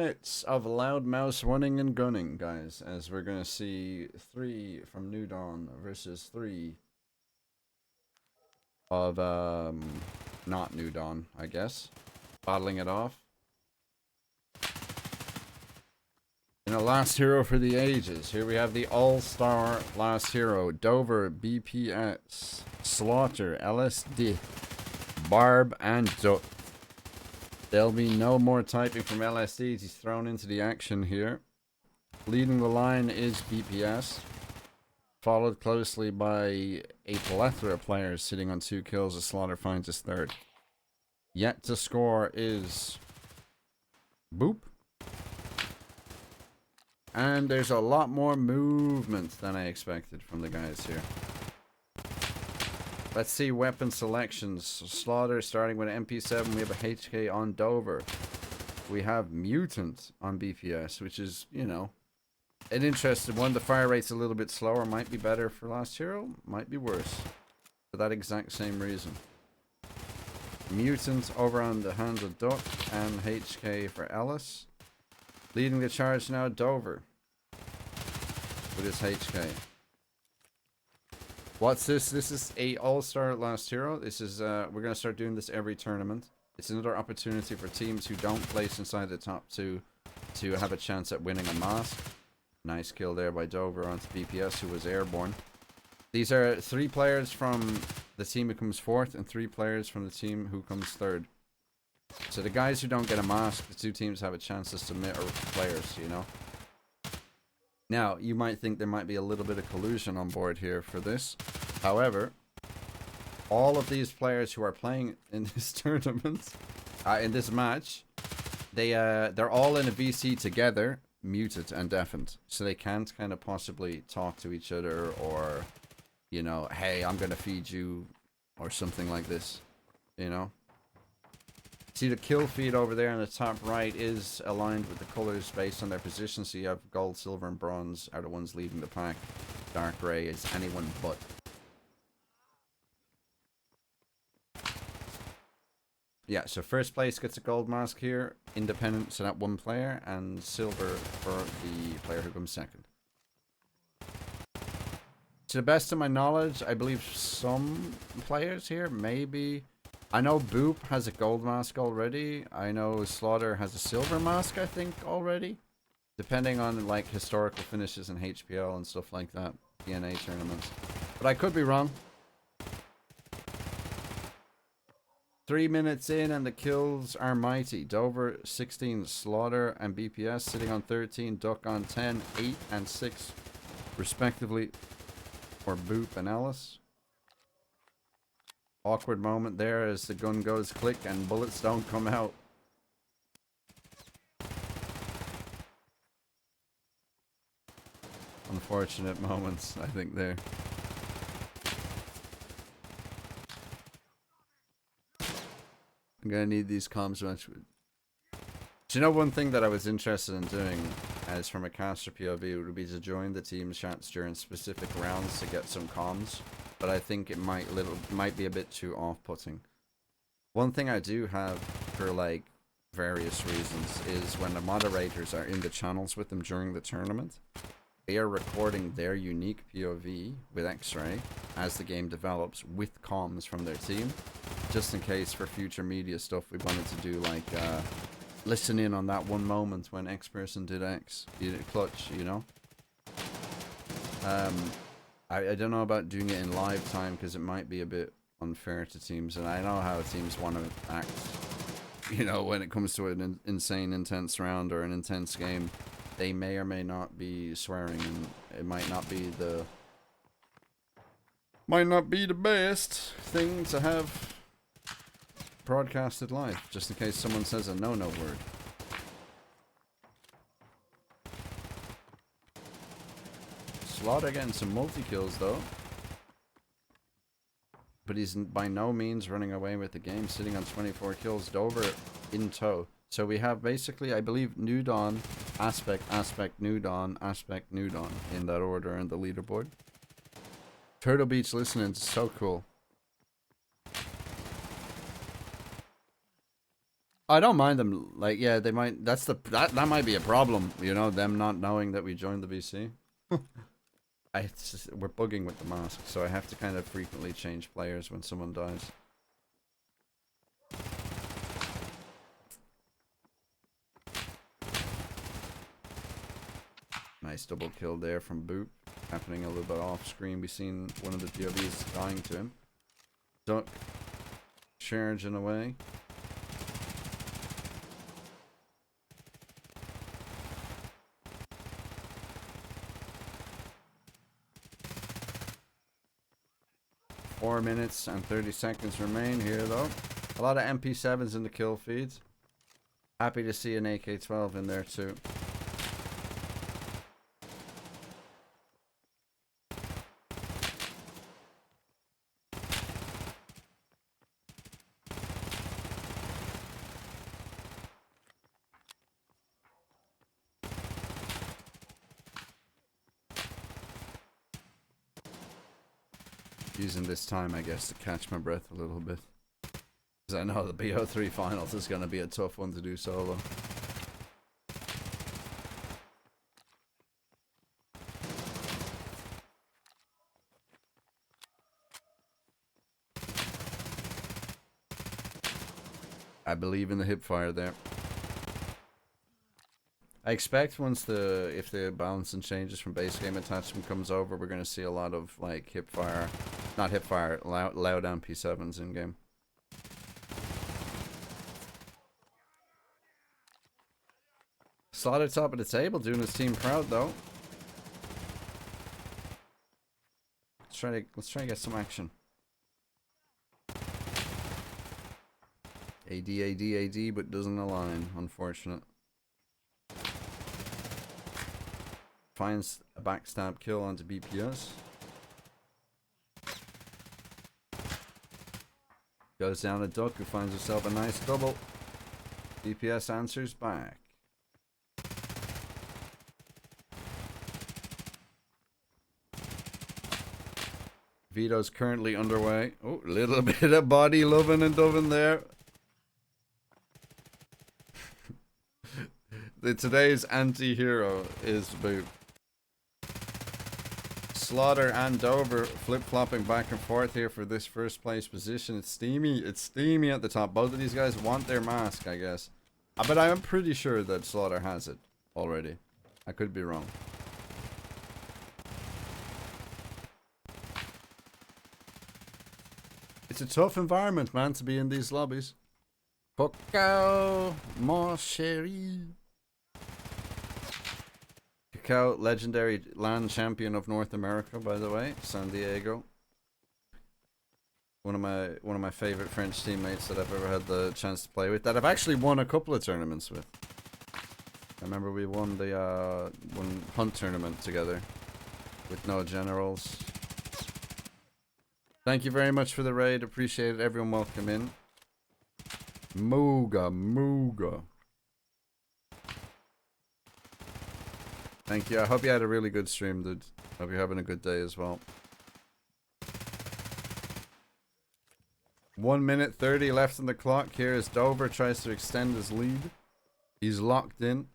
Minutes of loud mouse running and gunning, guys, as we're gonna see 3 from New Dawn versus 3 of not New Dawn, I guess. Battling it off. In a last hero for the ages. Here we have the Allstar last hero. Dover, BPS, Slaughter, LSD, Barb, and Duck. There'll be no more typing from LSDs. He's thrown into the action here. Leading the line is BPS, followed closely by a plethora of players sitting on 2 kills as Slaughter finds his 3rd. Yet to score is Boop. And there's a lot more movement than I expected from the guys here. Let's see weapon selections. Slaughter starting with an MP7. We have a HK on Dover. We have Mutant on BPS, which is, you know, an interesting one. The fire rate's a little bit slower. Might be better for last hero. Might be worse. For that exact same reason. Mutant over on the hand of Duck and HK for Ellis. Leading the charge now, Dover. With his HK. What's this? This is a All-Star last hero. This is, we're going to start doing this every tournament. It's another opportunity for teams who don't place inside the top 2 to have a chance at winning a mask. Nice kill there by Dover onto BPS, who was airborne. These are 3 players from the team who comes 4th and 3 players from the team who comes 3rd. So the guys who don't get a mask, the 2 teams have a chance to submit players, you know. Now, you might think there might be a little bit of collusion on board here for this. However, all of these players who are playing in this tournament, in this match, they're all in a VC together, muted and deafened. So they can't kind of possibly talk to each other or, you know, hey, I'm going to feed you or something like this, you know. See the kill feed over there in the top right is aligned with the colors based on their position. So you have gold, silver, and bronze are the ones leading the pack. Dark gray is anyone but. Yeah, so first place gets a gold mask here. Independent, so that 1 player. And silver for the player who comes 2nd. To the best of my knowledge, I believe some players here maybe... I know Boop has a gold mask already. I know Slaughter has a silver mask, I think, already. Depending on, like, historical finishes in HPL and stuff like that. DNA tournaments. But I could be wrong. 3 minutes in and the kills are mighty. Dover 16, Slaughter and BPS sitting on 13. Duck on 10, 8 and 6 respectively for Boop and Ellis. Awkward moment there as the gun goes click and bullets don't come out. Unfortunate moments, I think, there. I'm gonna need these comms much. Do you know one thing that I was interested in doing as from a caster POV would be to join the team chats during specific rounds to get some comms? But I think it might be a bit too off-putting. One thing I do have for like various reasons is when the moderators are in the channels with them during the tournament, they are recording their unique POV with X-Ray as the game develops with comms from their team, just in case for future media stuff we wanted to do like listen in on that one moment when X person did X, clutch, you know. I don't know about doing it in live time because it might be a bit unfair to teams, and I know how teams want to act, you know, when it comes to an insane intense round or an intense game. They may or may not be swearing, and it might not be the best thing to have broadcasted live, just in case someone says a no word. Slaughter getting some multi-kills though. But he's by no means running away with the game, sitting on 24 kills. Dover in tow. So we have basically, I believe, New Dawn, Aspect, New Dawn, Aspect, New Dawn in that order in the leaderboard. Turtle Beach listening is so cool. I don't mind them. Like, yeah, they might. That might be a problem. You know, them not knowing that we joined the VC. We're bugging with the mask, so I have to kind of frequently change players when someone dies. Nice double kill there from Boop. Happening a little bit off screen. We've seen one of the POVs dying to him. Duck. Charging away. Four minutes and 30 seconds remain here though. A lot of MP7s in the kill feeds. Happy to see an AK-12 in there too. Using this time, I guess, to catch my breath a little bit. Because I know the BO3 finals is going to be a tough one to do solo. I believe in the hip fire there. I expect once if the balancing changes from base game attachment comes over, we're going to see a lot of like hip fire, not hip fire, loud MP7s in game. Slaughter top of the table, doing his team proud though. Let's try to get some action. AD, but doesn't align, unfortunate. Finds a backstab kill onto BPS. Goes down a duck who finds herself a nice double. BPS answers back. Veto's currently underway. Oh, a little bit of body loving and doving there. Today's anti-hero is Boop. Slaughter and Dover flip-flopping back and forth here for this first place position. It's steamy at the top. Both of these guys want their mask, I guess. But I'm pretty sure that Slaughter has it already. I could be wrong. It's a tough environment, man, to be in these lobbies. Cacao, mon chéri. Cacao, legendary land champion of North America, by the way, San Diego. One of my favorite French teammates that I've ever had the chance to play with. That I've actually won a couple of tournaments with. I remember we won the one hunt tournament together with no generals. Thank you very much for the raid. Appreciate it. Everyone, welcome in. Mooga. Thank you. I hope you had a really good stream, dude. Hope you're having a good day as well. 1 minute 30 left on the clock here as Dover tries to extend his lead. He's locked in.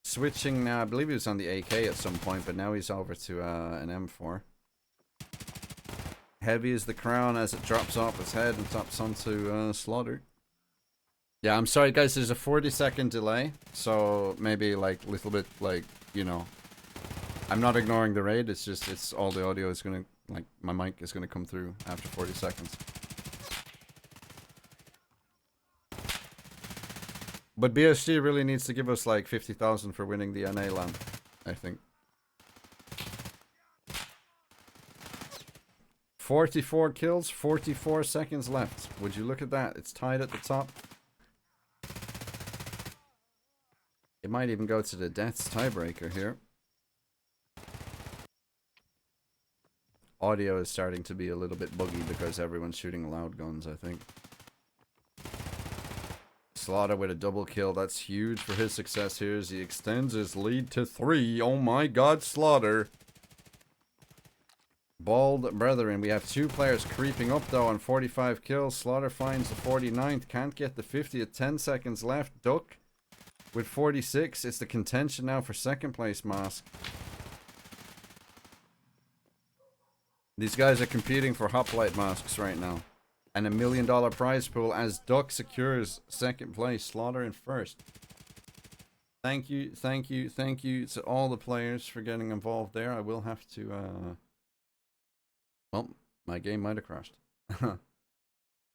Switching now. I believe he was on the AK at some point, but now he's over to an M4. Heavy is the crown as it drops off his head and tops onto Slaughter. Yeah, I'm sorry guys, there's a 40-second delay, so maybe like a little bit like, you know, I'm not ignoring the raid, it's all the audio is gonna, like, my mic is gonna come through after 40 seconds. But BSG really needs to give us like 50,000 for winning the NA LAN, I think. 44 kills, 44 seconds left. Would you look at that? It's tied at the top. It might even go to the deaths tiebreaker here. Audio is starting to be a little bit buggy because everyone's shooting loud guns, I think. Slaughter with a double kill. That's huge for his success here as he extends his lead to 3. Oh my god, Slaughter. Bald Brethren. We have 2 players creeping up though on 45 kills. Slaughter finds the 49th. Can't get the 50th. 10 seconds left. Duck with 46. It's the contention now for 2nd place mask. These guys are competing for hoplite masks right now. And $1 million prize pool as Duck secures 2nd place. Slaughter in 1st. Thank you to all the players for getting involved there. I will have to, well, my game might have crashed.